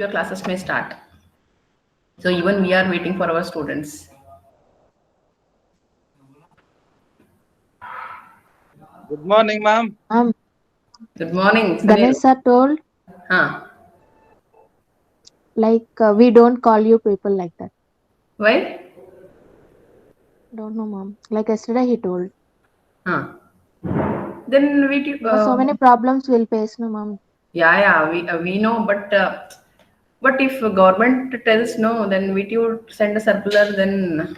your classes may start. So even we are waiting for our students. Good morning, ma'am. Good morning, Ganesh Sunil. sir told Huh? we don't call you people like that. Why? Don't know, mom. Like yesterday he told. Huh? Then we Because so many problems we'll face, no, mom. yeah, we know, but if government tells no, then we to send a circular. Then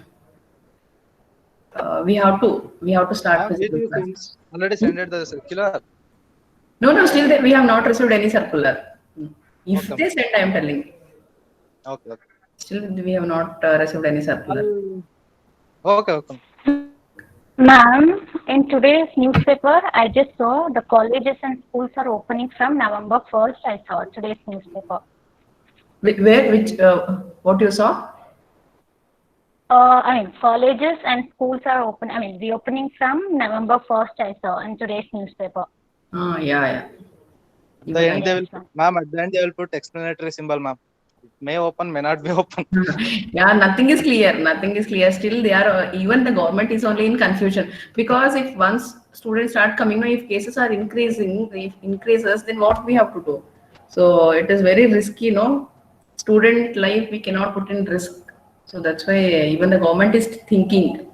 we have to start Ma'am, physical classes. already Hmm? sent the circular. No, still we have not received any circular. If Okay, they ma'am. send, I am telling. Okay. Still, we have not received any circular. Okay. Ma'am, in today's newspaper, I just saw the colleges and schools are opening from November 1st. I saw today's newspaper. What you saw? Colleges and schools are open. Reopening from November 1st. I saw in today's newspaper. Yeah. At the end, Even they Yes, will put, ma'am. ma'am. At the end, they will put explanatory symbol, ma'am. It may open, may not be open. yeah, nothing is clear. Nothing is clear. Still, they are even the government is only in confusion because if once students start coming, now if cases are increasing, if increases, then what we have to do? So it is very risky, Student life we cannot put in risk. So that's why even the government is thinking.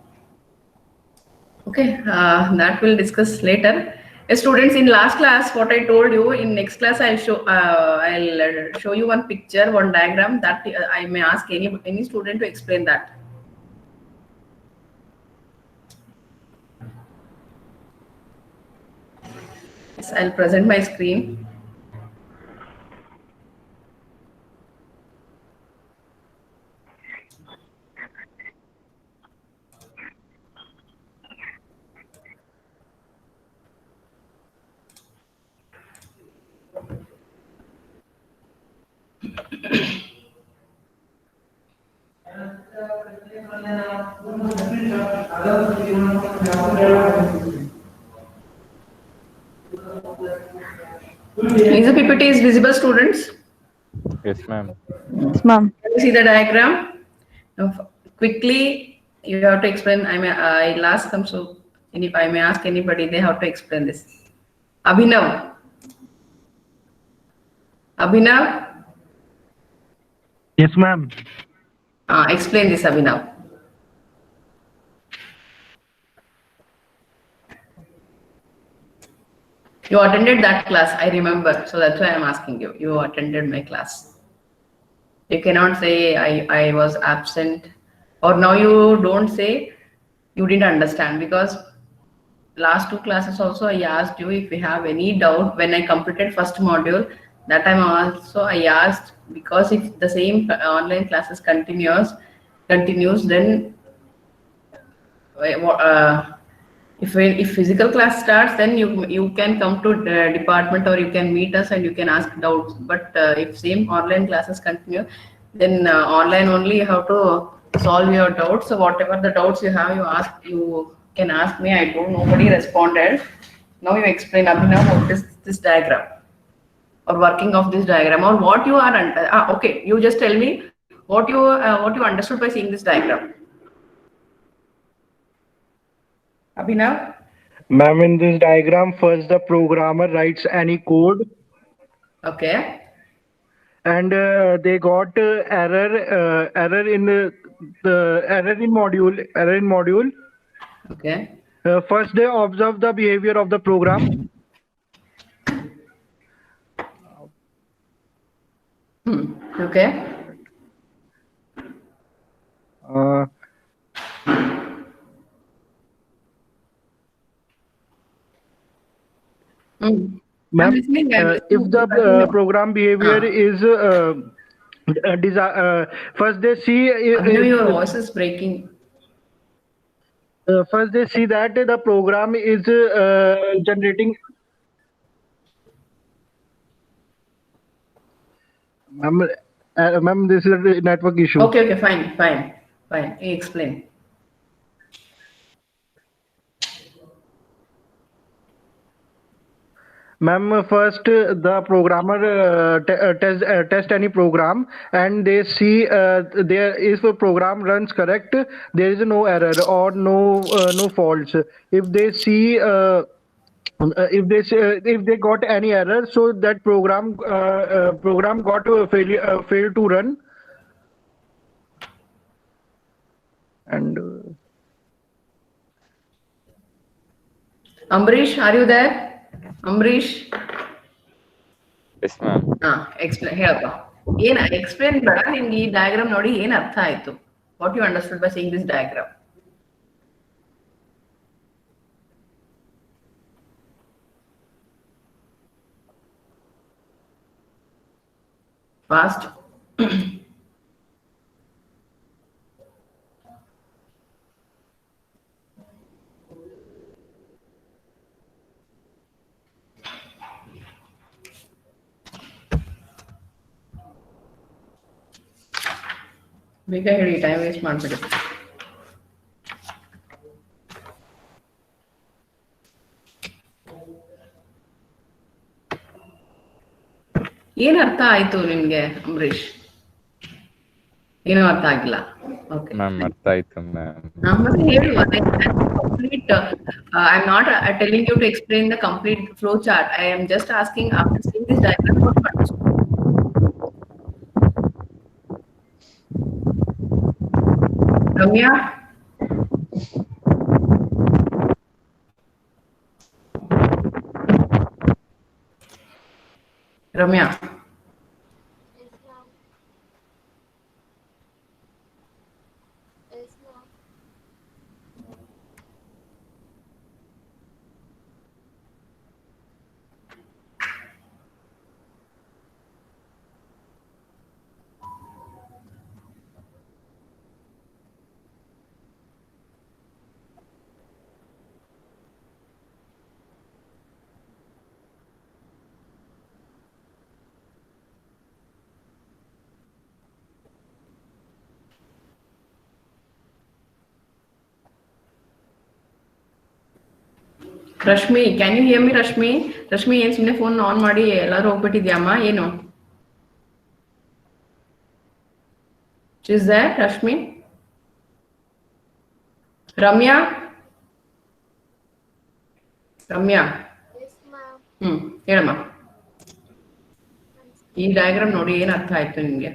Okay, that we'll discuss later. Students, in last class, what I told you, in next class I'll show you one picture, one diagram that I may ask any student to explain that. Yes, I'll present my screen. Is the PPT is visible, students? Yes, ma'am. Yes, mom. Can you see the diagram? Now, quickly, you have to explain. I'll ask them. So, if I may ask anybody, they have to explain this. Abhinav. Abhinav, Yes, ma'am. explain this, Abhinav. You attended that class, I remember. So that's why I'm asking you. You attended my class. You cannot say I was absent, or now you don't say you didn't understand, because last two classes also I asked you if you have any doubt when I completed first module. That time also I asked, because if the same online classes continues, then if physical class starts, then you can come to the department or you can meet us and you can ask doubts. But if same online classes continue, then online only you have to solve your doubts. So whatever the doubts you have, you can ask me. I don't, nobody responded. Now you explain, Abhinav, what is this diagram or working of this diagram, or what you are okay, you just tell me what you understood by seeing this diagram, Abhinav. Ma'am, in this diagram, first the programmer writes any code Okay. and they got error in the error in module. Okay. First, they observe the behavior of the program. Okay. Uh, I'm Ma'am, listening. I'm if listening. the Continue. program behavior Ah. is first they see Abhinav, your voice is breaking. first they see that the program is generating. Ma'am, this is a network issue. Okay, fine. You explain. Ma'am, first the programmer test any program, and they see there if a program runs correct, there is no error or no faults. If they see if they got any error, so that program got failed to run. And Ambrish, are you there? Ambrish? Yes, ma'am. Explain. ಹೇಳಪ್ಪ ಏನ್ explain ಬೇಡ, ನಿಮ್ಗೆ ಈ diagram ನೋಡಿ ಏನ್ ಅರ್ಥ ಆಯ್ತು? What you understood by seeing this diagram? Fast. ಬೇಗ ಹೇಳಿ, ಟೈಮ್ ವೇಸ್ಟ್ ಮಾಡ್ಬೇಡಿ. ಏನ್ ಅರ್ಥ ಆಯ್ತು ನಿಮ್ಗೆ ಅಂಬರೀಶ್? ಏನೂ ಅರ್ಥ ಆಗಿಲ್ಲ. ಓಕೆ ಮ್ಯಾಮ್, ಅರ್ಥ ಆಯ್ತು ಮ್ಯಾಮ್. ಮತ್ತೆ ಹೇಳು, complete. I am not telling you to explain the complete flow chart. I am just asking after seeing this diagram what you understood. Ramya, Ramya, Rashmi, can you hear me? Rashmi, Rashmi, ಏನ್ ಸುಮ್ನೆ ಫೋನ್ ಆನ್ ಮಾಡಿ ಎಲ್ಲಾರು ಹೋಗ್ಬಿಟ್ಟಿದ್ಯಾಮ್ಮ? ಏನು ಇಸ್ ದಟ್ ರಶ್ಮಿ? ರಮ್ಯಾ, ರಮ್ಯಾ, ಹೇಳಮ್ಮ. ಈ diagram ನೋಡಿ ಏನ್ ಅರ್ಥ ಆಯ್ತು ನಿಮ್ಗೆ?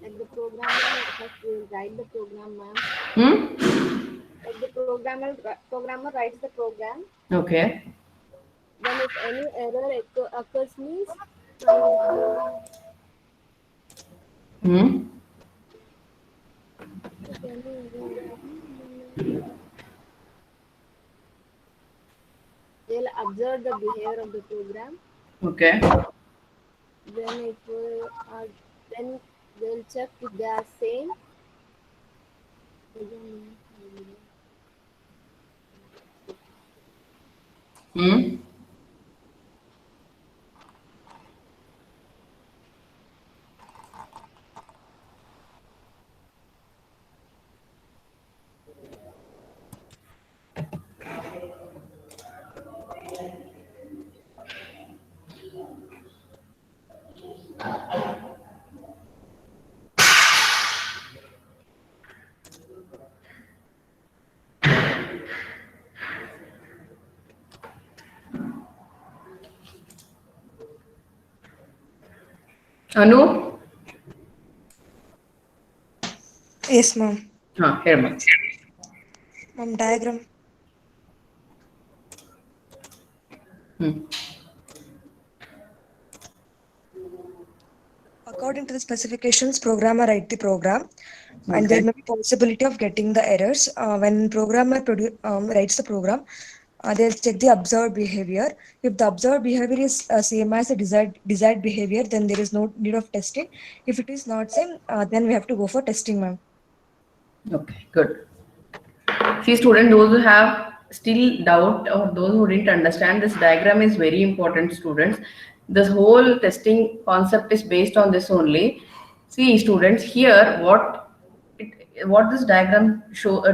Like the programmer will write the program, ma'am. Like the programmer writes the program. Okay. Then if any error occurs means they'll observe the behavior of the program. Okay. Then then they'll check if they are same. Anu? Yes, ma'am. Here, ma'am. Ma'am, diagram. According to the specifications, programmer write the program, and there may be possibility of getting the errors. When programmer writes the program, they'll check the observed behavior. If the observed behavior is same as the desired behavior, then there is no need of testing. If it is not same, then we have to go for testing, ma'am. Okay, good. See, students, those who have still doubt or those who didn't understand, this diagram is very important, students. This whole testing concept is based on this only. See, students, here what this diagram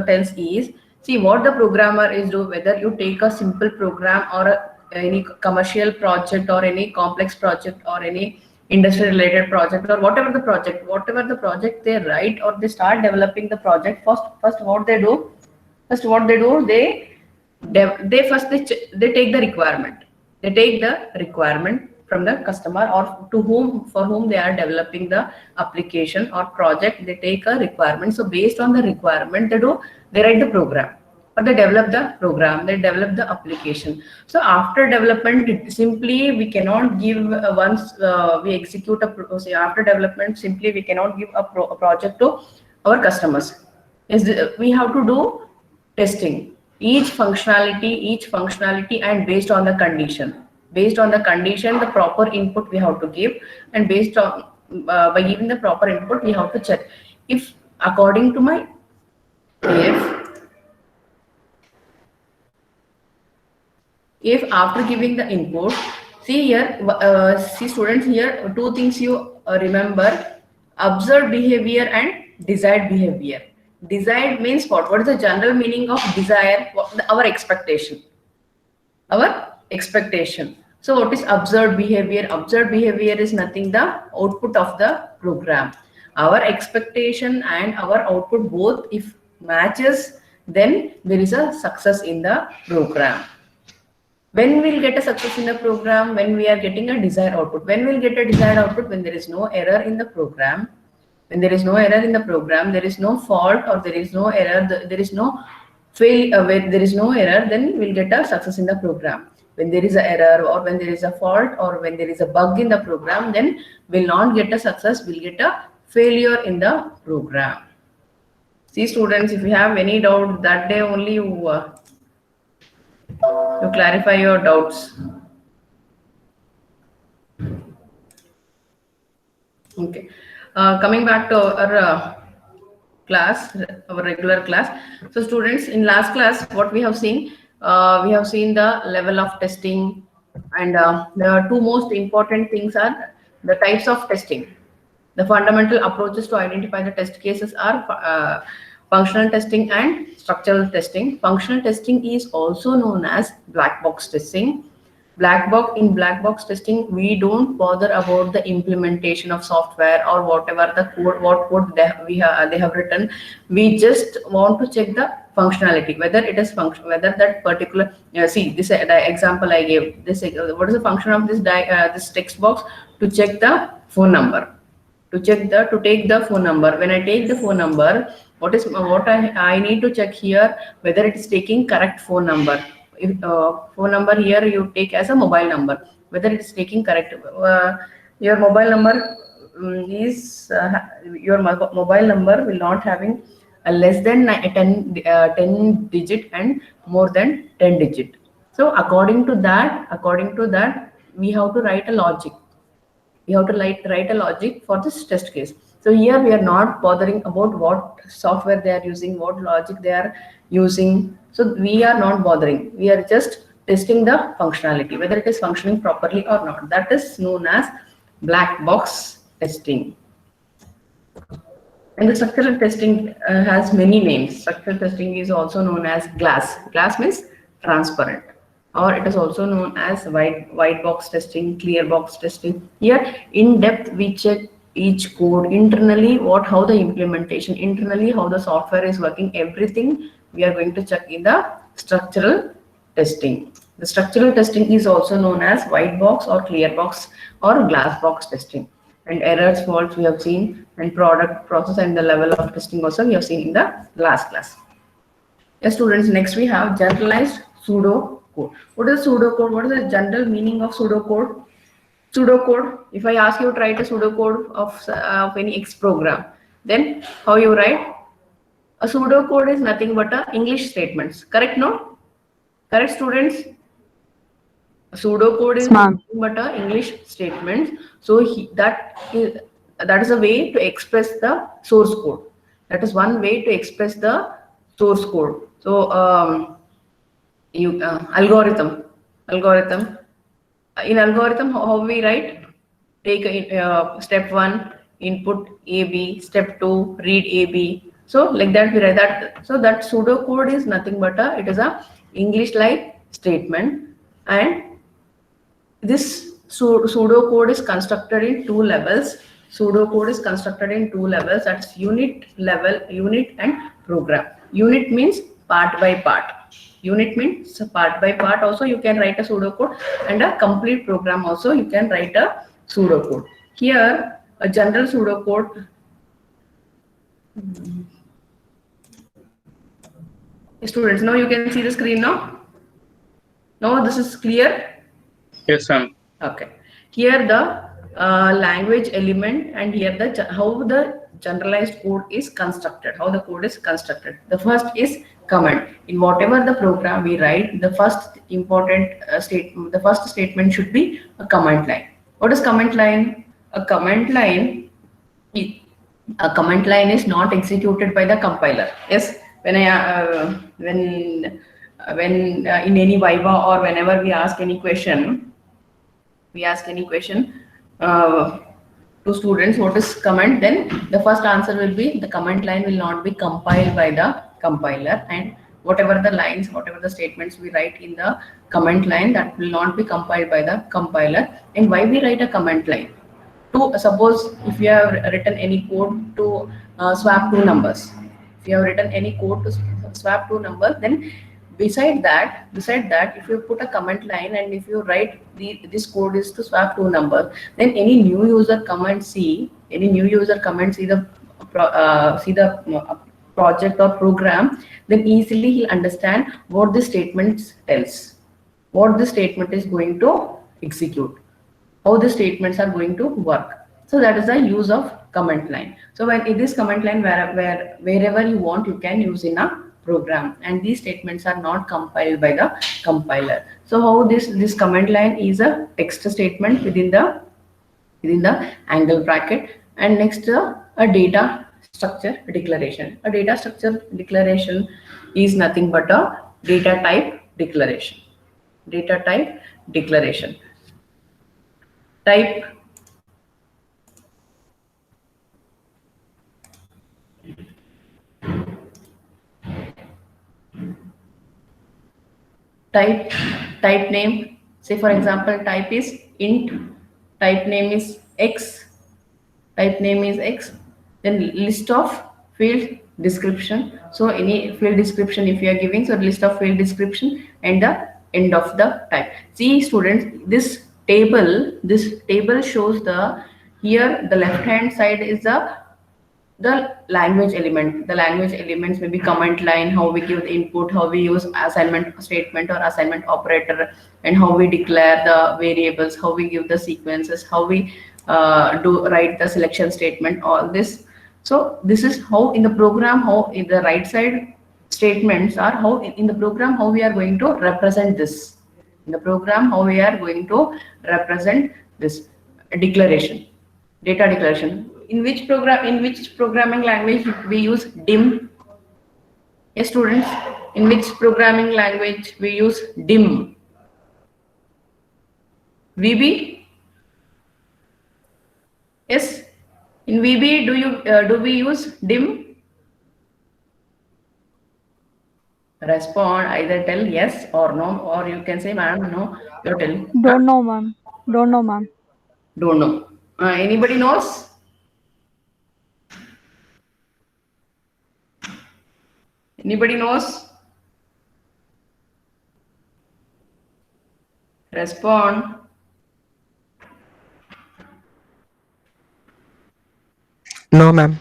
tells is, see what the programmer is do, whether you take a simple program or any commercial project or any complex project or any industry related project or whatever the project they write or they start developing the project. First what they do, they take the requirement. They take the requirement from the customer or for whom they are developing the application or project. They take a requirement. So based on the requirement, they write the program, or they develop the program, they develop the application. So after development, simply we cannot give once we execute after development, simply we cannot give a project to our customers. We have to do testing each functionality, and based on the condition, the proper input we have to give, and based on by giving the proper input, we have to check if according to my if after giving the input, see here, see students, here two things you remember: observed behavior and desired behavior. Desired means what? What is the general meaning of desire? Our expectation. So what is observed behavior? Observed behavior is nothing the output of the program. Our expectation and our output both if matches, then there is a success in the program. When we'll get a success in the program? When we are getting a desired output. When we'll get a desired output? When there is no error in the program. When there is no error in the program, there is no fault or there is no error, there is no fail. When there is no error, then we'll get a success in the program. When there is an error or when there is a fault or when there is a bug in the program, then we'll not get a success, we'll get a failure in the program. See students, if you have any doubt, that day only you clarify your doubts. Okay. Coming back to our class, our regular class. So students, in last class, what we have seen the level of testing, and the two most important things are the types of testing. The fundamental approaches to identify the test cases are functional testing and structural testing. Functional testing is also known as black box testing. In black box testing, we don't bother about the implementation of software or whatever the code, what code they have written. We just want to check the functionality, whether it is whether that particular see this the example I gave. This what is the function of this this text box? To check the phone number, to take the phone number. When I take the phone number, what I need to check here, whether it is taking correct phone number. If phone number here you take as a mobile number, whether it is taking correct. Your mobile number is your mobile number will not having less than 10 digit and more than 10 digit. So according to that, we have to write a logic. We have to write a logic for this test case. So here we are not bothering about what software they are using, what logic they are using. So we are not bothering. We are just testing the functionality, whether it is functioning properly or not. That is known as black box testing. And the structural testing has many names. Structural testing is also known as glass. Glass means transparent. Or it is also known as white box testing, clear box testing. Here in depth we check each code internally, how the implementation internally, how the software is working, everything we are going to check in the structural testing. The structural testing is also known as white box or clear box or glass box testing. And errors, faults we have seen, and product, process, and the level of testing also we have seen in the last class. Yes, students, next we have generalized pseudo code. What is pseudo code? What is the general meaning of pseudo code? Pseudo code, if I ask you to write a pseudo code of any X program, then how you write? A pseudo code is nothing but English statements. Correct, no? Correct, students? A pseudo code is nothing but English statements. So that is a way to express the source code. That is one way to express the source code. So algorithm. In algorithm, how we write? Take step 1, input AB, step 2, read AB, So like that we write that. So that pseudocode is nothing but it is a English-like statement, and this pseudocode is constructed in two levels. Pseudocode is constructed in two levels. That's unit level, unit and program. Unit means part by part. Unit means part by part. Also, you can write a pseudocode, and a complete program also you can write a pseudocode. Here, a general pseudocode. Students, now you can see the screen now. Now this is clear. Yes, ma'am. Okay. Here the language element, and here the how the generalized code is constructed. How the code is constructed. The first is comment. In whatever the program we write, the first important the first statement should be a comment line. What is comment line? A comment line is not executed by the compiler. Yes, when I when in any Viva or whenever we ask any question, to students what is comment, then the first answer will be the comment line will not be compiled by the compiler, and whatever the lines, whatever the statements we write in the comment line, that will not be compiled by the compiler. And why we write a comment line? To suppose if you have written any code to swap two numbers, if you have written any code to swap two numbers, then beside that, if you put a comment line and if you write this code is to swap two numbers, then any new user come and see the project or program, then easily he'll understand what this statement tells, what this statement is going to execute, how the statements are going to work. So that is the use of comment line. So when in this comment line, wherever you want, you can use in a program, and these statements are not compiled by the compiler. So how this comment line is a text statement within the angle bracket, and next a data structure declaration. A data structure declaration is nothing but a data type declaration. Data type declaration. Type name. Say for example, type is int, type name is x, then list of field description. So any field description if you are giving, so list of field description and the end of the type. See students, this table shows here the left hand side is the language element. The language elements may be comment line, how we give the input, how we use assignment statement or assignment operator, and how we declare the variables, how we give the sequences, how we write the selection statement, all this. So this is how in the program, how in the right side statements are how in the program how we are going to represent this. In the program how we are going to represent this declaration, data declaration. In which programming language we use dim? Yes, students, in which programming language we use dim? VB? Yes, in VB do we use dim? Respond, either tell yes or no, or you can say ma'am no. You tell. Don't know, ma'am. Don't know, ma'am. Don't know. Anybody knows? Anybody knows? Respond. No, ma'am.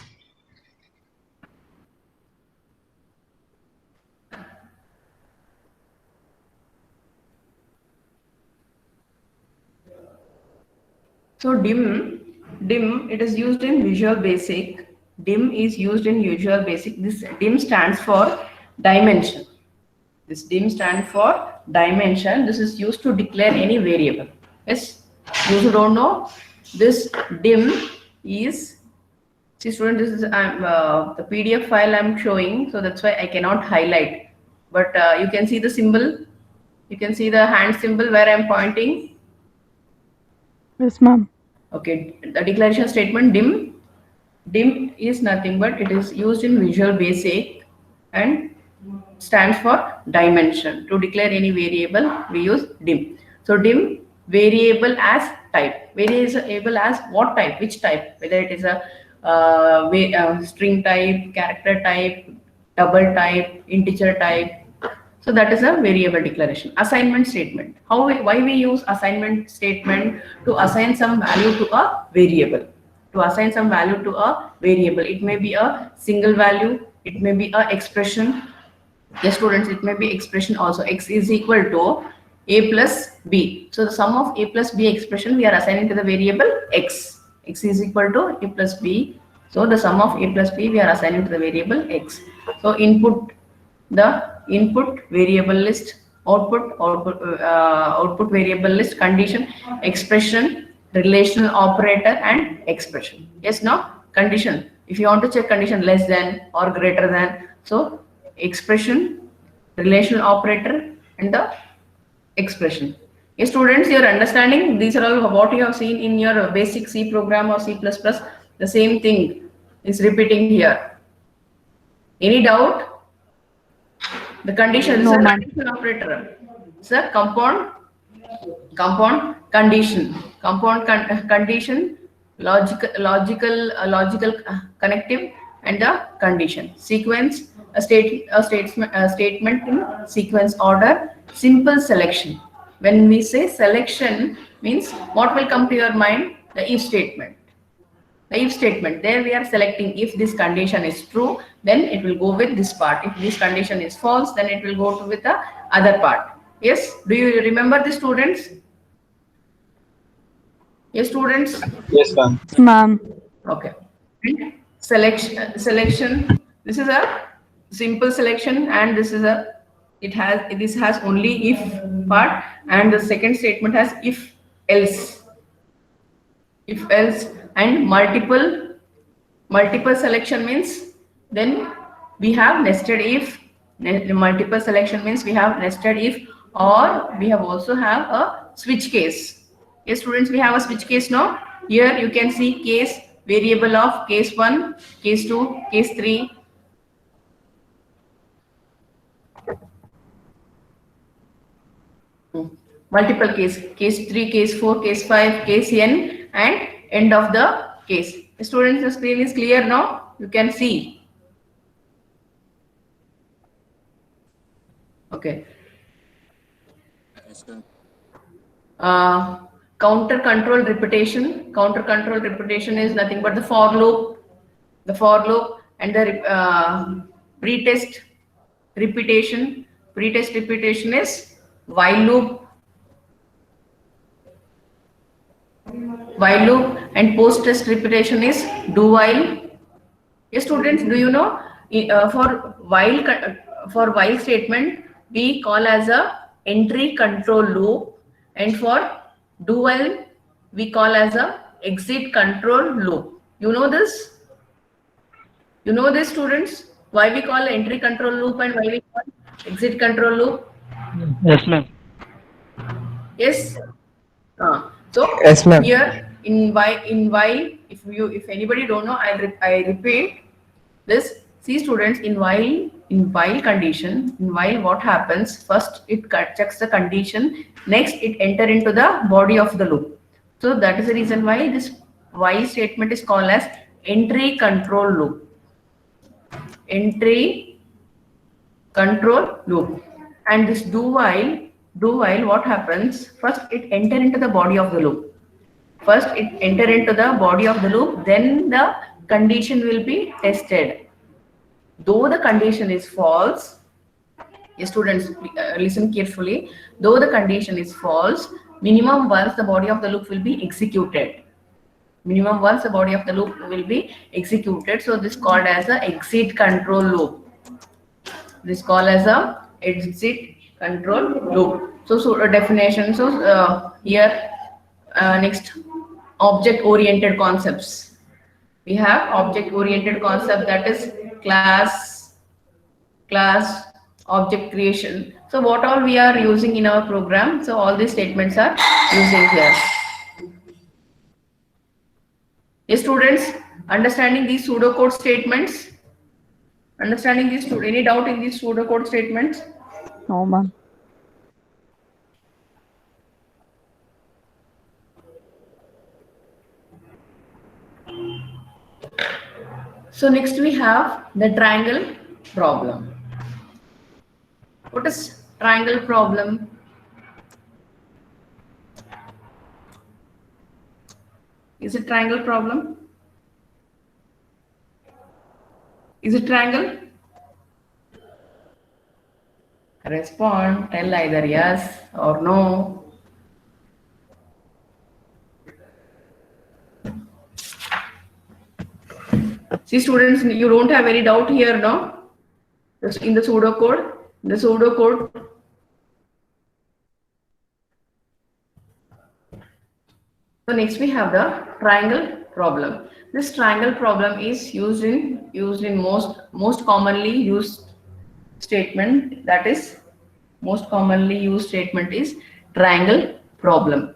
So dim, it is used in Visual Basic. Dim is used in Visual Basic. This dim stands for dimension. This dim stands for dimension. This is used to declare any variable. Yes, those who don't know, this dim is, see student, this is the PDF file I'm showing, so that's why I cannot highlight. But you can see the symbol. You can see the hand symbol where I'm pointing. Yes, ma'am. Okay, the declaration statement dim. Dim is nothing but it is used in Visual Basic and stands for dimension. To declare any variable, we use dim. So dim, variable as type. Variable as what type? Which type? Whether it is a string type, character type, double type, integer type. So that is a variable declaration. Assignment statement. Why we use assignment statement? To assign some value to a variable. To assign some value to a variable. It may be a single value. It may be a expression. Yes, students, it may be expression also. X is equal to a plus b. So the sum of a plus b expression we are assigning to the variable x. X is equal to a plus b. So the sum of a plus b we are assigning to the variable x. So input variable list, output variable list, condition, expression, relational operator, and expression. Yes, no? Condition. If you want to check condition less than or greater than, so expression, relational operator, and the expression. Yes, students, your understanding, these are all what you have seen in your basic C program or C++. The same thing is repeating here. Any doubt? The condition is a condition operator. It's a compound condition. Condition, logical connective, and the condition. Sequence, a statement in sequence order. Simple selection. When we say selection, means what will come to your mind? The if statement. The if statement, there we are selecting. If this condition is true, then it will go with this part. If this condition is false, then it will go with the other part. Yes, do you remember the students? Yes, students? Yes, ma'am. Ma'am. Okay. Selection. This is a simple selection, and this has only if part, and the second statement has if else. If else, and multiple selection means then we have nested if. Multiple selection means we have nested if, or we have also have a switch case. Yes, students, we have a switch case now. Here you can see case, variable of case 1, case 2, case 3. Multiple case 3, case 4, case 5, case n, and end of the case. Students, the screen is clear now. You can see. Okay. Counter control repetition. Counter control repetition is nothing but the for loop. The for loop and the pretest repetition. Pretest repetition is while loop. While loop, and post test repetition is do while. Yes, students, do you know for while statement we call as a entry control loop, and for do while we call as a exit control loop. You know this? You know this, students? Why we call entry control loop and why we call exit control loop? Yes, ma'am. Yes. So Yes, ma'am. here in while, if anybody don't know, I repeat this. See, students, in while condition, in while what happens? First it checks the condition, next it enter into the body of the loop. So that is the reason why this while statement is called as entry control loop. Entry control loop. And this do while what happens? First it enter into the body of the loop. First it enter into the body of the loop, then the condition will be tested. Though the condition is false, students, listen carefully. Though the condition is false, minimum once the body of the loop will be executed. Minimum once the body of the loop will be executed. So this is called as a exit control loop. This is called as a exit control loop. So a definition. So here next, object oriented concepts. We have object oriented concept, that is class, object creation. So what all we are using in our program, so all these statements are using here. Yes, students, Understanding these pseudocode statements? Understanding these, any doubt in these pseudocode statements? No, ma'am. So next we have the triangle problem. What is triangle problem? Is it triangle problem? Is it triangle? Respond, tell either yes or no. See students, you don't have any doubt here, no? In the pseudocode, So next we have the triangle problem. This triangle problem is used in most commonly used statement. That is, most commonly used statement is triangle problem.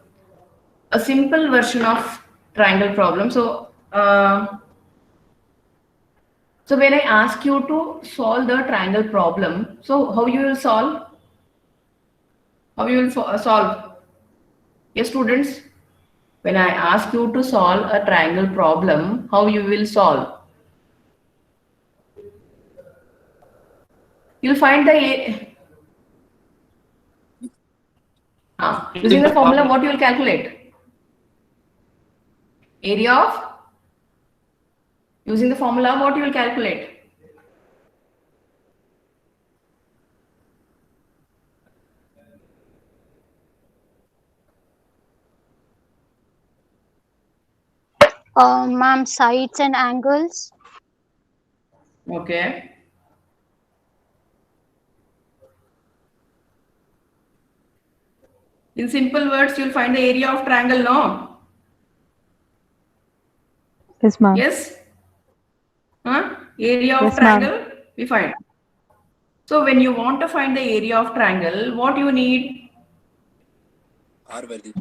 A simple version of triangle problem. So when I ask you to solve the triangle problem, so how you will solve? How you will solve? Yes, students. When I ask you to solve a triangle problem, how you will solve? You'll find the using the formula, what you will calculate? Area of, using the formula, what you will calculate? Ma'am, sides and angles. Okay. In simple words, you'll find the area of triangle, no? Yes, ma'am. Yes? Area of Yes, triangle, we find. So when you want to find the area of triangle, what you need? R value.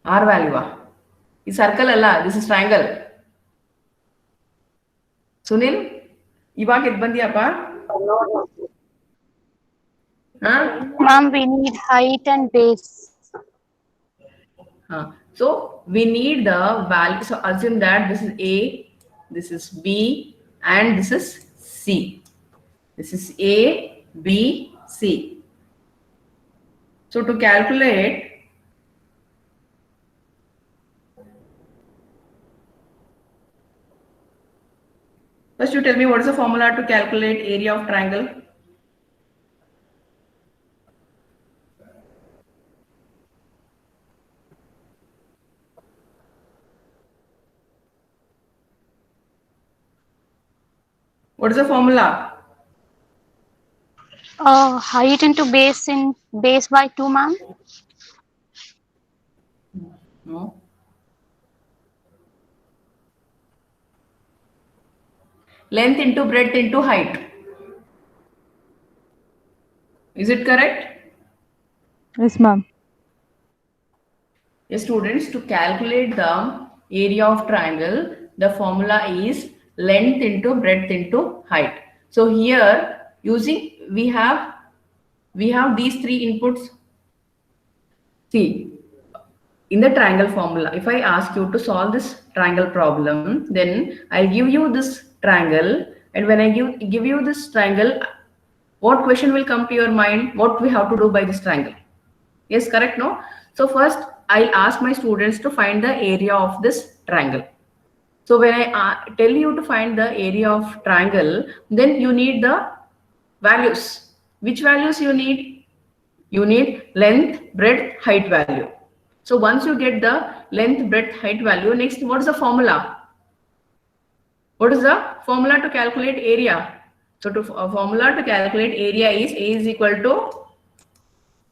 R value. This circle alla, this is triangle. Sunil, iವಾಗ ಎಲ್ಲಿ ಬಂದಿಯಪ್ಪ? Ma'am, we need height and base. So we need the value. So assume that this is A, this is B, and this is C. This is A, B, C. So to calculate, first you tell me what is the formula to calculate area of triangle? What is the formula? Height into base in base by 2, ma'am. No. Length into breadth into height. Is it correct? Yes, ma'am. Yes, students, to calculate the area of triangle, the formula is length into breadth into height. So here using we have these three inputs. See, in the triangle formula, if I ask you to solve this triangle problem, then I'll give you this triangle, and when I give you this triangle, what question will come to your mind? What we have to do by this triangle? Yes, correct, no? So first I'll ask my students to find the area of this triangle. So when I tell you to find the area of triangle, then you need the values. Which values you need? You need length, breadth, height value. So once you get the length, breadth, height value, next what is the formula? What is the formula to calculate area? So formula to calculate area is A is equal to,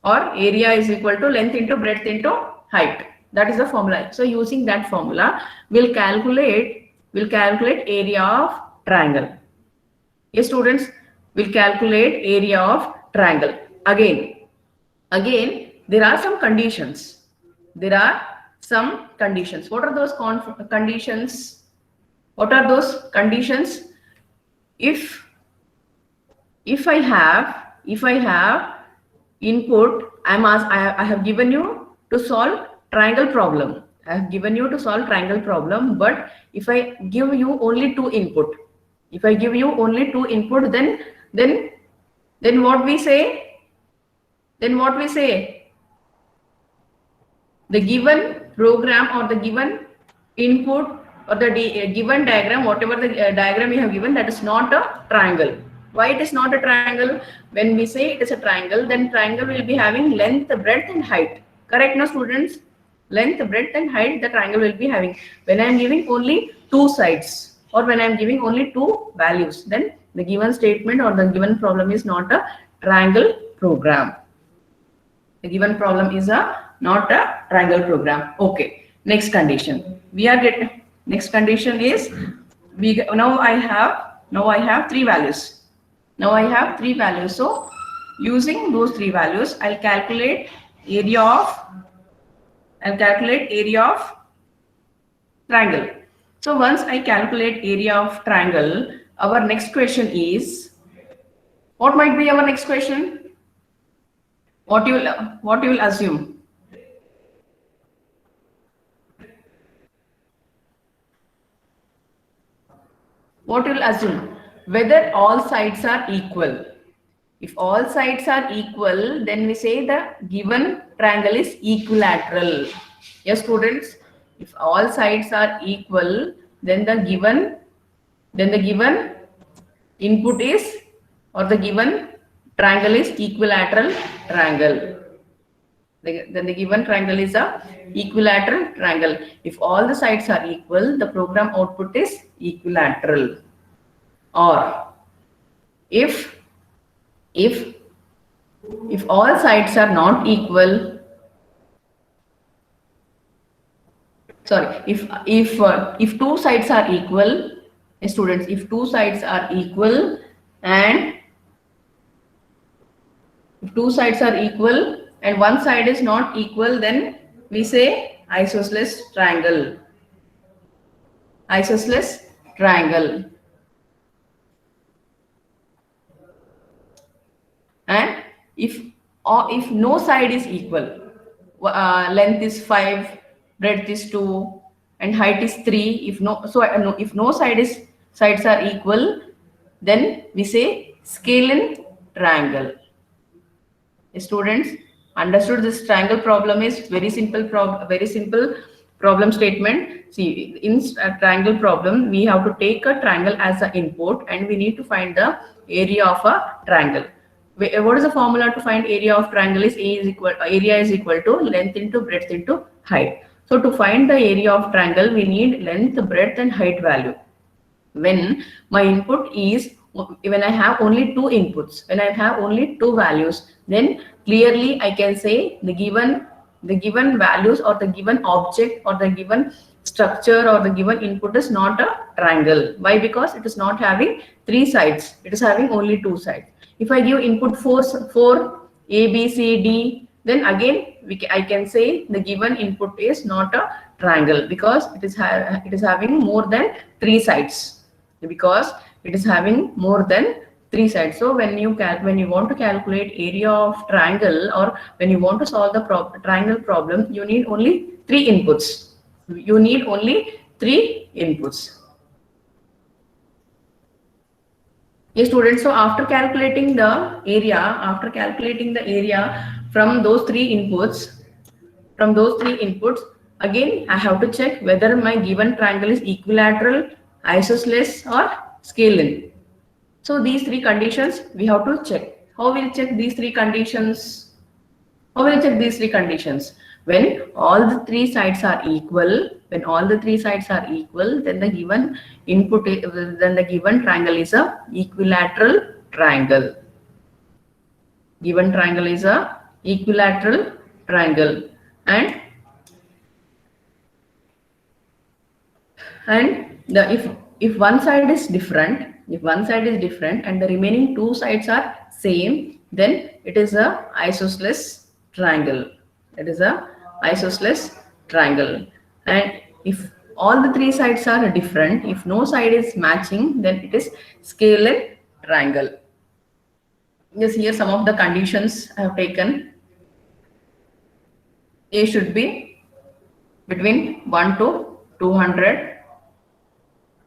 or area is equal to length into breadth into height. That is the formula. So using that formula, we'll calculate area of triangle. Yes, students, we'll calculate area of triangle. Again, there are some conditions. There are some conditions. What are those conditions? What are those conditions? If I have input, I have given you to solve triangle problem. I have given you to solve triangle problem, but if I give you only two input, then what we say? The given program or the given input or the given diagram, whatever the diagram you have given, that is not a triangle. Why it is not a triangle? When we say it is a triangle, then triangle will be having length, breadth and height. Correct, no students? Length, breadth and height the triangle will be having. When I am giving only two sides or when I am giving only two values, then the given statement or the given problem is not a triangle program. The given problem is not a triangle program. Okay. Next condition. Next condition is now I have three values. So using those three values, I'll calculate area of triangle. So once I calculate area of triangle, our next question is, what might be our next question? What you will assume? What you will assume? Whether all sides are equal. If all sides are equal, then we say the given triangle is equilateral. Yes, students. If all sides are equal, then the given input is, or the given triangle is equilateral triangle. Then the given triangle is a equilateral triangle. If all the sides are equal, the program output is equilateral. Or if all sides are not equal, sorry, if two sides are equal, students, if two sides are equal and one side is not equal, then we say isosceles triangle. Isosceles triangle. And if no side is equal, length is 5, breadth is 2, and height is 3. If no sides are equal, then we say scale-in triangle. Students, understood this triangle problem is very simple problem statement. See, in a triangle problem, we have to take a triangle as an input and we need to find the area of a triangle. What is the formula to find area of triangle? Is area is equal to length into breadth into height. So to find the area of triangle, we need length, breadth and height value. When my input is, when I have only two inputs, when I have only two values, then clearly I can say the given values or the given object or the given structure or the given input is not a triangle. Why? Because it is not having three sides. It is having only two sides. If I give input 4 A, B, C, D, then again I can say the given input is not a triangle because it is having more than three sides. Because it is having more than three sides. So when you want to calculate area of triangle or when you want to solve the triangle problem, you need only three inputs. You need only three inputs. Yes, students. So after calculating the area, from those three inputs, again I have to check whether my given triangle is equilateral, isosceles or scale-in. So these three conditions we have to check. How will check these three conditions? When all the three sides are equal, then the given input, then the given triangle is a equilateral triangle. Given triangle is a equilateral triangle, and if one side is different, and the remaining two sides are same, then it is a isosceles triangle. It is a isosceles triangle. And if all the three sides are different, if no side is matching, then it is scalar triangle. Yes, here some of the conditions I have taken. A should be between 1 to 200,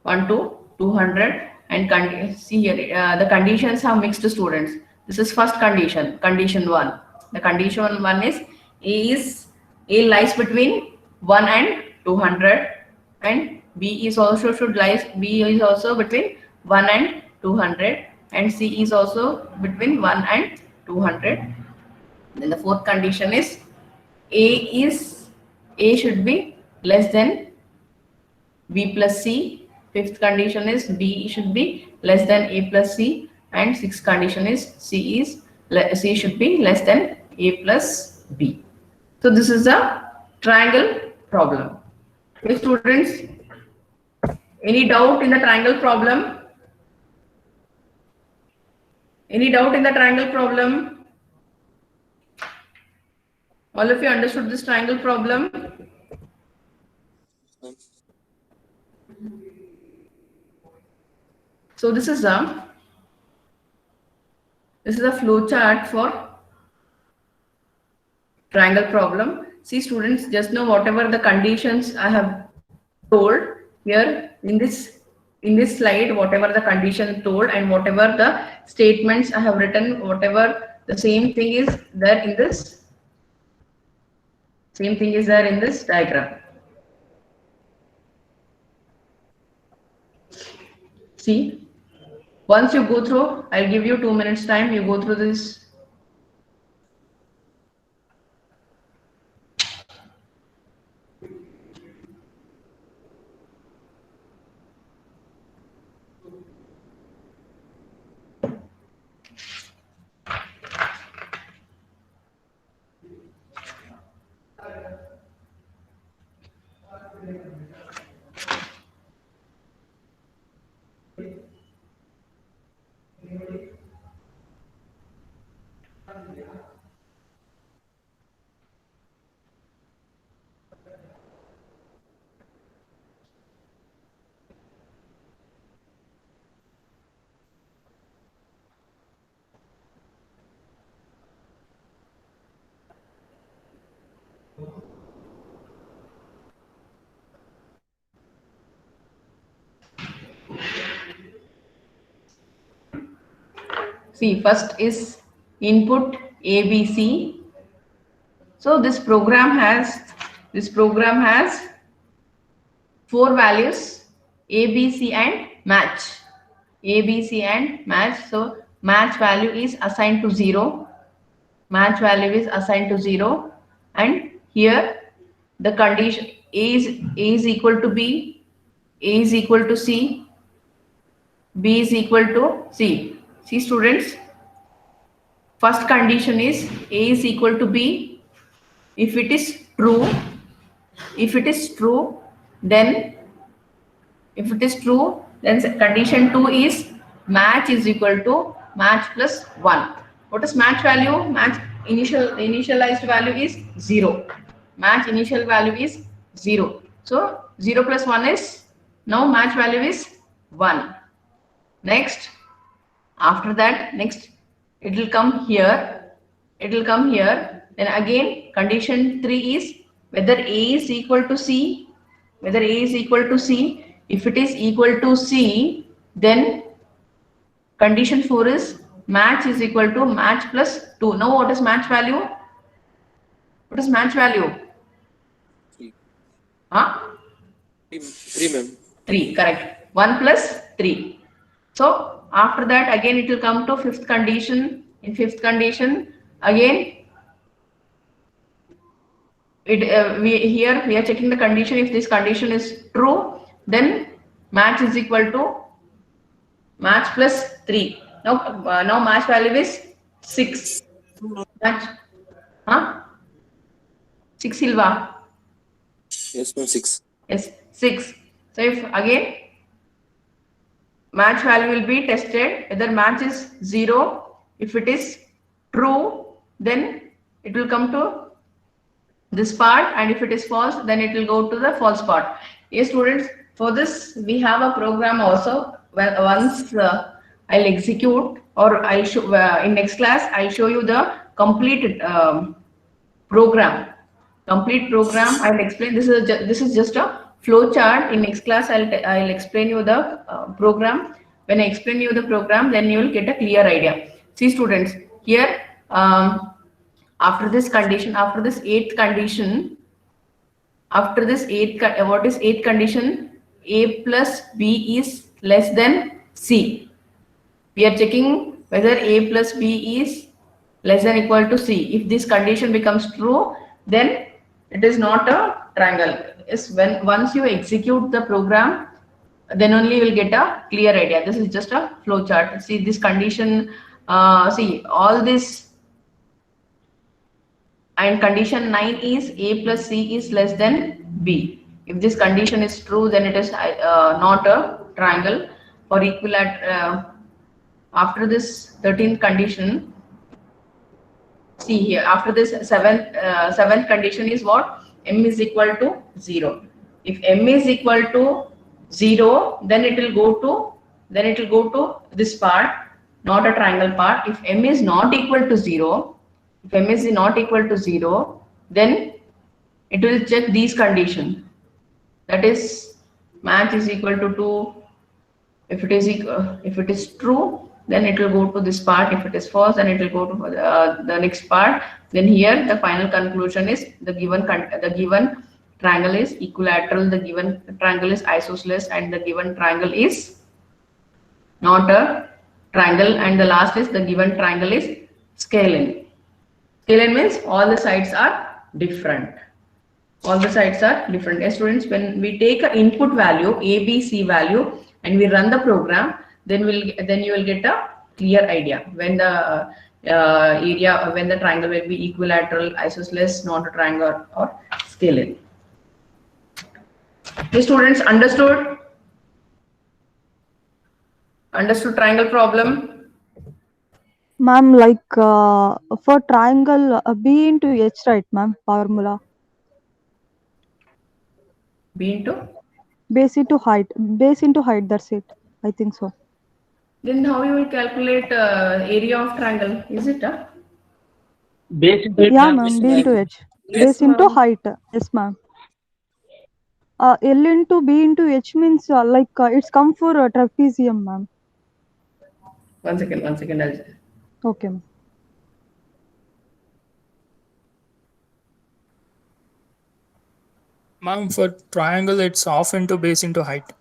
1 to 200, and see here the conditions have mixed students. This is first condition, condition 1. The condition 1 is A lies between 1 and 200, and B is also between 1 and 200, and C is also between 1 and 200. Then the fourth condition is A should be less than B plus C. Fifth condition is B should be less than A plus C, and sixth condition is C should be less than A plus B. So this is a triangle problem. Okay, students, any doubt in the triangle problem? Any doubt in the triangle problem? All of you understood this triangle problem? So this is a flow chart for triangle problem. See students, just know whatever the conditions I have told here in this slide, whatever the condition told and whatever the statements I have written, whatever the same thing is there in this. Same thing is there in this diagram. See, once you go through, I'll give you 2 minutes time, you go through this. See, first is input ABC. So this program has 4 values, ABC and match. ABC and match. So match value is assigned to 0. Match value is assigned to 0. And here the condition A is equal to B, A is equal to C, B is equal to C. See students, first condition is A is equal to B. If it is true, then condition 2 is match is equal to match plus 1. What is match value? Match initialized value is 0. Match initial value is 0. So 0 plus 1 is, now match value is 1. Next, after that, next it will come here. Then again condition 3 is whether A is equal to C. If it is equal to C, then condition 4 is match is equal to match plus 2. Now what is match value? What is match value? 3. Huh? 3, ma'am. 3, correct. 1 plus 3. So after that again it will come to fifth condition. In fifth condition again we are checking the condition. If this condition is true, then match is equal to match plus 3. Now match value is 6. Match, 6 Silva. Yes, ma'am. 6. Yes, 6. So if again match value will be tested, whether match is 0. If it is true, then it will come to this part, and if it is false, then it will go to the false part. Yes, students, for this we have a program also. Well, once I'll execute, or I'll show in next class, I'll show you the complete program. Complete program. I'll explain. This is just a flow chart. In next class, I'll explain you the program. When I explain you the program, then you will get a clear idea. See, students, here after this condition, after this eighth condition, what is eighth condition? A plus B is less than C. We are checking whether A plus B is less than equal to C. If this condition becomes true, then it is not a triangle. Yes, once you execute the program, then only you will get a clear idea. This is just a flow chart. See this condition, see all this, and condition 9 is A plus C is less than B. If this condition is true, then it is not a triangle. For equilateral, after this 13th condition, see here, after this seventh condition is what? M is equal to 0. If M is equal to 0, then it will go to this part, not a triangle part. If M is not equal to 0, then it will check these conditions. That is, match is equal to 2. If it is true, then it will go to this part. If it is false, then it will go to the next part. Then here the final conclusion is the given triangle is equilateral, the given triangle is isosceles, and the given triangle is not a triangle, and the last is the given triangle is scalene. Scalene means all the sides are different. All the sides are different. Yes, students, when we take an input value, A, B, C value, and we run the program, then you will get a clear idea when the when the triangle will be equilateral, isosceles, not a triangle, or scalene. The students understood triangle problem? Ma'am, like for triangle B into H, right, ma'am? Formula. B into? Base into height. That's it. I think so. Then how you will calculate area of triangle? Is it Base into Yeah, ma'am. B into H. Base into height. Yes, ma'am. L into B into H means it's come for trapezium, ma'am. One second. Okay, ma'am. Ma'am, for triangle, it's half into base into height.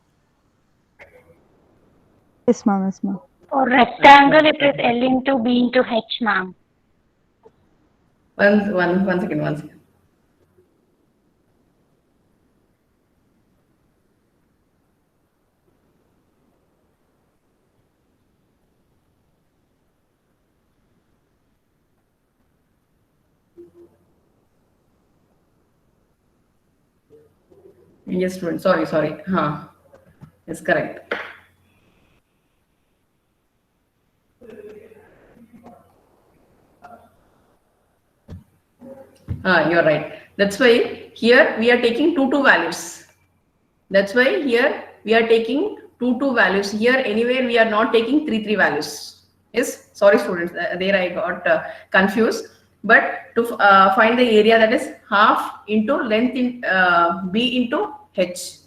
Yes, ma'am. For rectangle, it is L into B into H, ma'am. One second. Yes, student. Sorry. It's correct. You're right. That's why here we are taking two values. That's why here we are taking two values. Here anywhere we are not taking three values. Yes, sorry students, there I got confused. But to find the area, that is half into length in B into H.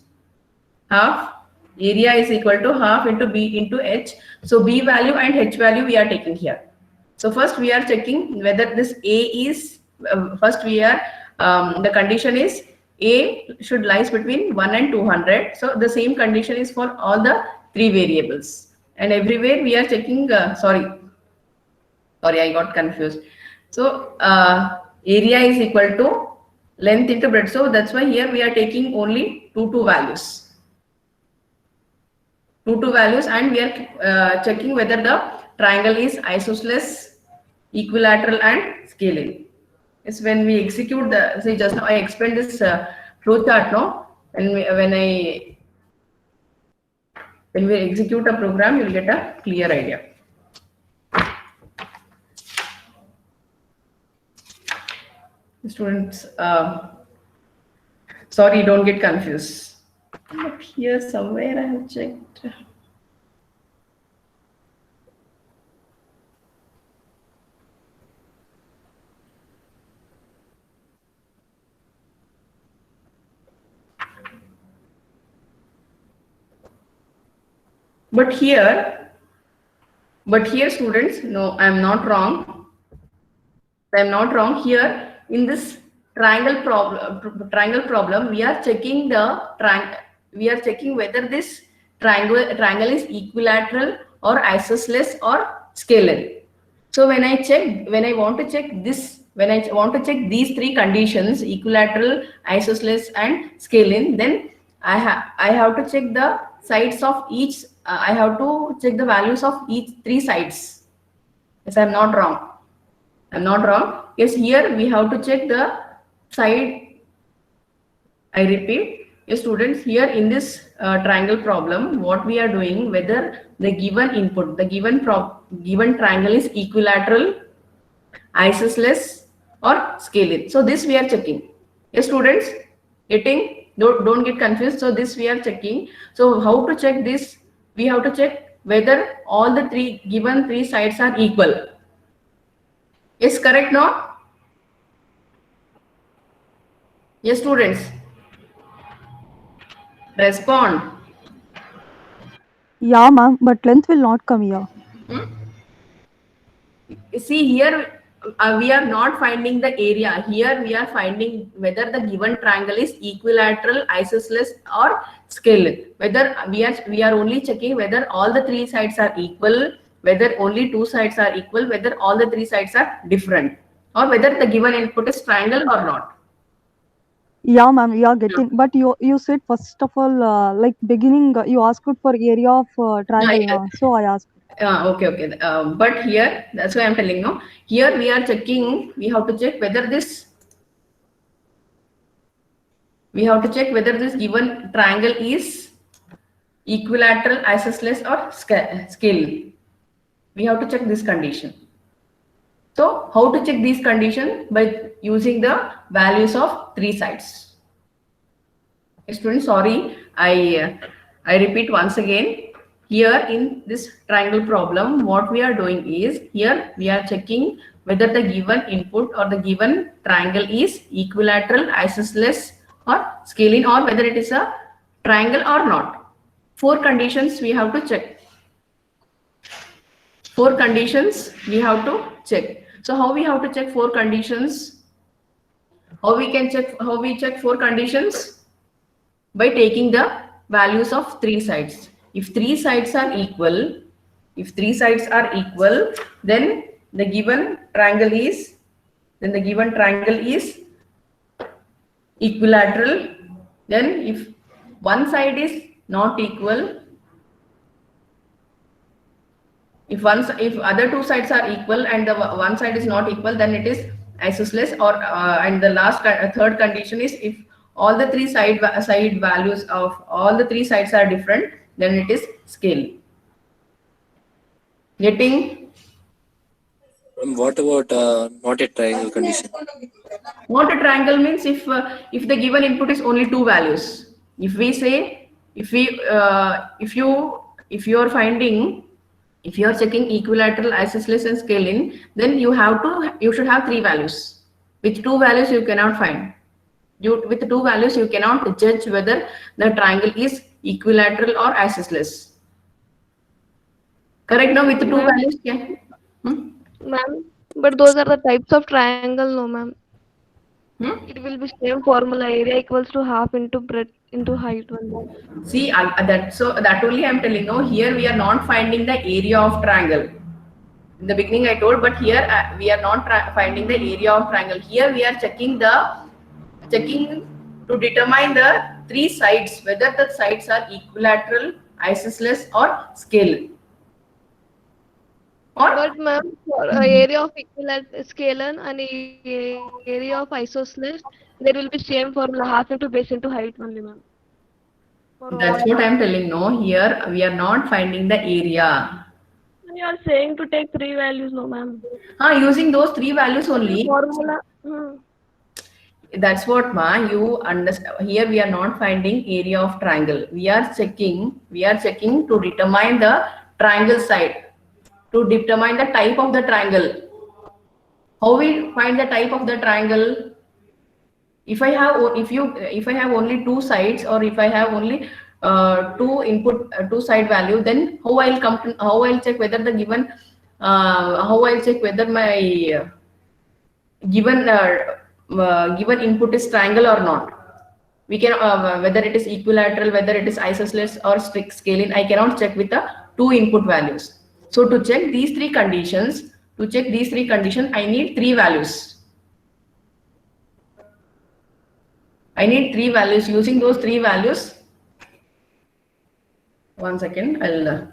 Half area is equal to half into B into H. So B value and H value we are taking here. So first we are checking whether this A is, first we are, the condition is A should lies between 1 and 200. So the same condition is for all the three variables. And everywhere we are checking, sorry, I got confused. So area is equal to length into breadth. So that's why here we are taking only two values. Two values, and we are checking whether the triangle is isosceles, equilateral, and scalene. It's when we execute the, say just now I explained this flow chart, no? When we execute a program, you will get a clear idea. Students, sorry, don't get confused. But here somewhere I have checked. But here students, no, I'm not wrong. I'm not wrong. Here in this triangle problem, we are checking whether this triangle is equilateral or isosceles or scalar. So when I want to check these three conditions, equilateral, isosceles, and scalar, then I have to check the sides of each. I have to check the values of each three sides. Yes, I'm not wrong. I'm not wrong. Yes, here we have to check the side. I repeat, yes, students, here in this triangle problem, what we are doing, whether the given input, the given triangle is equilateral, isosceles, or scalar. So this we are checking. Yes, students, don't get confused. So this we are checking. So how to check this? We have to check whether all the given three sides are equal. Yes, correct, no? Yes, students. Respond. Yeah, ma'am, but length will not come here. See, here we are not finding the area. Here we are finding whether the given triangle is equilateral, isosceles, or scalar. Whether we are only checking whether all the three sides are equal, whether only two sides are equal, whether all the three sides are different, or whether the given input is triangle or not. Yeah, ma'am, we are getting. But you said first of all, like beginning, you asked for area of triangle, Yeah. so I asked. Okay. But here, that's why I'm telling you. Here we are checking. We have to check whether this. We have to check whether this given triangle is equilateral, isosceles, or scalar. We have to check this condition. So how to check these conditions? By using the values of three sides. Students, sorry, I repeat once again. Here in this triangle problem, what we are doing is, here we are checking whether the given input or the given triangle is equilateral, isosceles, or scalar, or whether it is a triangle or not. 4 conditions we have to check. 4 conditions we have to check. So how we have to check 4 conditions? How we check 4 conditions? By taking the values of 3 sides. If 3 sides are equal, then the given triangle is equilateral. Then if one side is not equal, if other 2 sides are equal and the one side is not equal, then it is isosceles. Or and the third condition is, if all the 3 side values of all the 3 sides are different, then it is scalar. Getting? What about not a triangle condition? Not a triangle means if the given input is only 2 values. If we say, if you are checking equilateral, isosceles, and scalar, then you should have 3 values. With 2 values you cannot find. With 2 values you cannot judge whether the triangle is equilateral or isosceles. Correct? Now with 2 values, yeah. Ma'am, but those are the types of triangle, no, ma'am. It will be same formula, area equals to half into breadth into height. See, that only I'm telling you. Here we are not finding the area of triangle. In the beginning I told, but here we are not finding the area of triangle. Here we are checking to determine the 3 sides, whether the sides are equilateral, isosceles, or scalar. But ma'am, for area of equilateral, scalar, and area of isosceles, there will be same formula, half into base into height only, ma'am. That's what I'm telling. No, here we are not finding the area. You are saying to take 3 values, no, ma'am. Using those 3 values only. Formula. That's what ma you understand. Here we are not finding area of triangle. We are checking to determine the triangle side, to determine the type of the triangle. How we find the type of the triangle? If I have only two sides, or if I have only two side value, then how I'll check whether the given how I'll check whether my given input is triangle or not. We can whether it is equilateral, whether it is isosceles or strict scaling, I cannot check with the two input values. So to check these three conditions, I need three values. I need three values. Using those three values, one second, I'll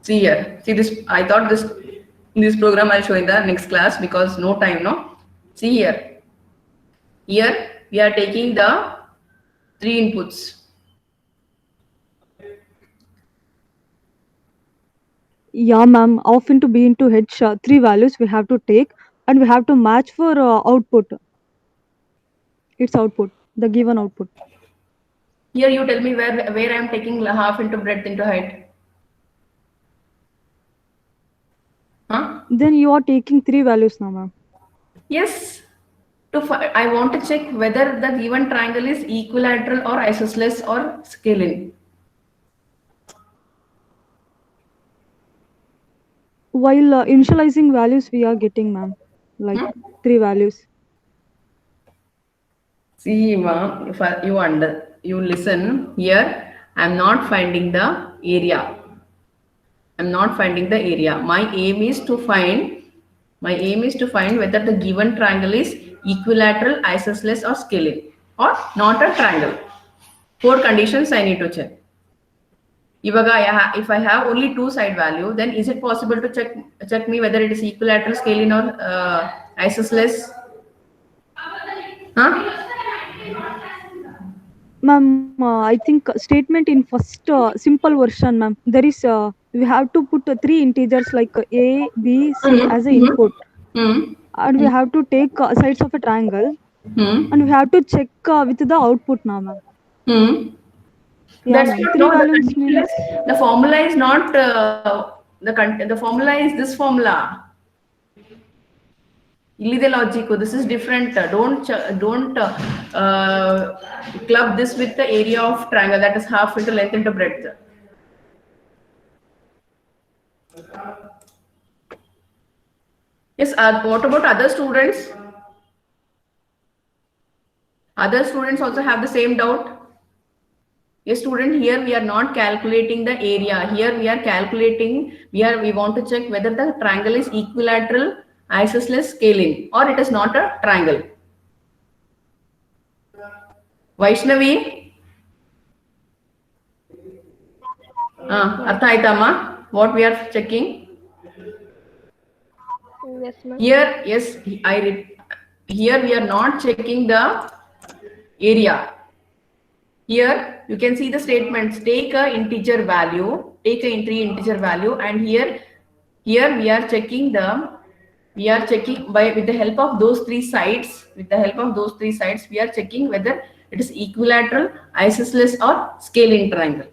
see here. See this, I thought this program I'll show in the next class because no time, no? See here. Here we are taking the three inputs. Yeah, ma'am. Off into B into H, three values we have to take, and we have to match for output. Its output, the given output. Here you tell me where I am taking half into breadth into height. Huh? Then you are taking three values now, ma'am. Yes. I want to check whether the given triangle is equilateral or isosceles or scalene. While initializing values, we are getting, ma'am, like three values. See, ma'am, if you listen here, I'm not finding the area. My aim is to find whether the given triangle is equilateral, isosceles or scalene, or not a triangle. Four conditions I need to check. If I have only two side value, then is it possible to check me whether it is equilateral, scalene or isosceles? Huh? Ma'am, I think statement in first simple version, ma'am. There is we have to put three integers like A, B, C as an input, and we have to take sides of a triangle, and we have to check with the output now, ma'am. Yeah, That's ma'am. not the formula is not the formula is this formula. Illide logico. This is different. Don't club this with the area of triangle, that is half into length into breadth. Yes. What about other students? Other students also have the same doubt. Yes, student, here we are not calculating the area. Here we are calculating, we want to check whether the triangle is equilateral, isosceles, scalene, or it is not a triangle. Vaishnavi? Artha aitama? What we are checking? Yes, ma'am. Here, yes, here we are not checking the area. Here you can see the statements. Take a integer value, take a three integer value, and here we are checking with the help of those three sides. We are checking whether it is equilateral, isosceles, or scalene triangle.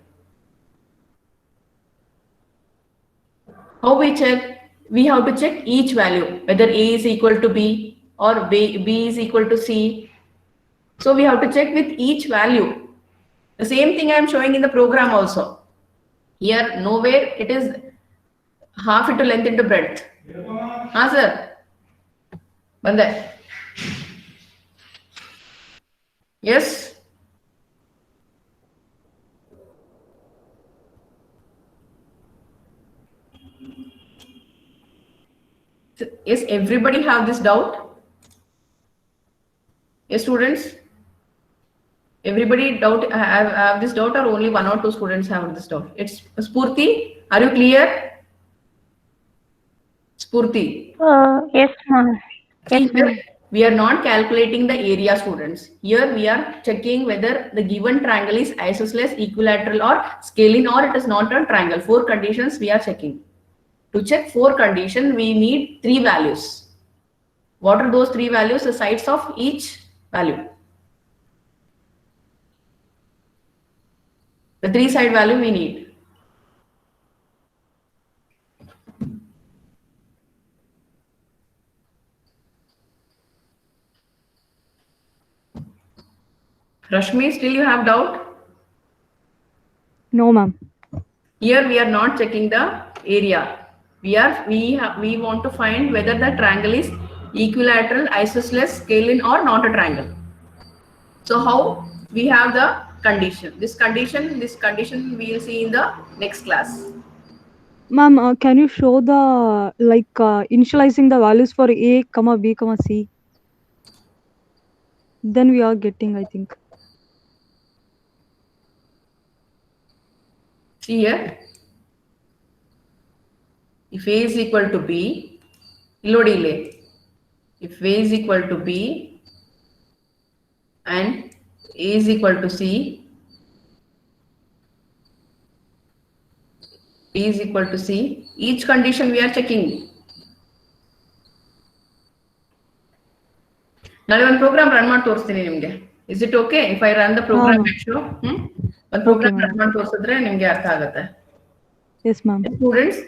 How we check? We have to check each value, whether A is equal to B or B is equal to C. So we have to check with each value. The same thing I am showing in the program also. Here, nowhere it is half into length into breadth. Sir. Bande. Yes. Yes, everybody have this doubt? Yes, students? Everybody have this doubt, or only one or two students have this doubt? It's Spurti. Are you clear? Spurti. Yes, ma'am. Yes, ma'am. We are not calculating the area, students. Here we are checking whether the given triangle is isosceles, equilateral or scalene, or it is not a triangle. 4 conditions we are checking. To check 4 conditions, we need 3 values. What are those 3 values? The sides of each value. The 3 side value we need. Rashmi, still you have doubt? No, ma'am. Here we are not checking the area. We want to find whether the triangle is equilateral, isosceles, scalene or not a triangle. So how we have the condition? This condition we will see in the next class. Ma'am, can you show the initializing the values for A, comma B, comma C? Then we are getting, I think. See here. If A is equal to B, if A is equal to B and A is equal to C, B is equal to C, each condition we are checking. Now one program run ಮಾಡಿ ತೋರಿಸ್ತೀನಿ ನಿಮಗೆ. Is it okay if I run the program and show? One program run ಮಾಡಿ ತೋರಿಸಿದ್ರೆ ನಿಮಗೆ ಅರ್ಥ ಆಗುತ್ತೆ. Yes, ma'am. Students,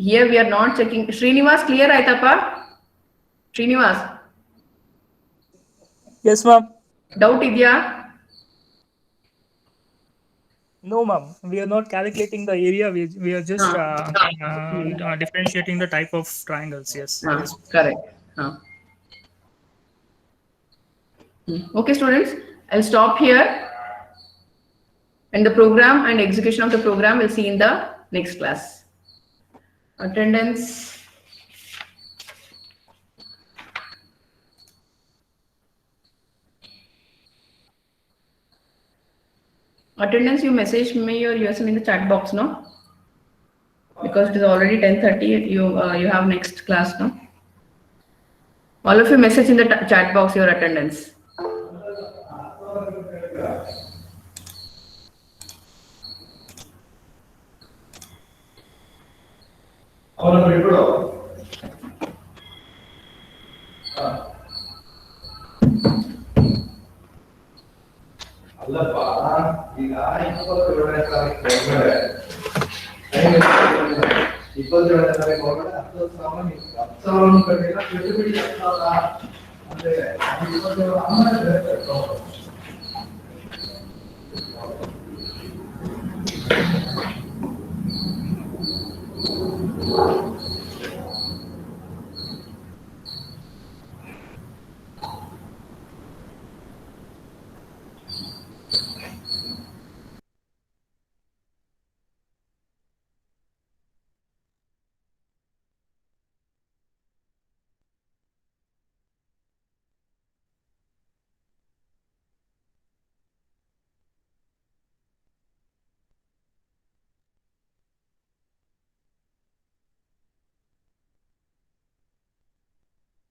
here we are not checking. Srinivas, clear ಆಯ್ತಪ್ಪ? Srinivas. Yes, ma'am. Doubt ಇದೆಯಾ? No, ma'am. We are not calculating the area. We are just differentiating the type of triangles. Yes. Yes. Correct. Okay, students. I'll stop here. And the program and execution of the program we'll see in the next class. Attendance. Attendance, you message me or USM in the chat box, no? Because it is already 10:30. You have next class, no? All of you message in the chat box your attendance.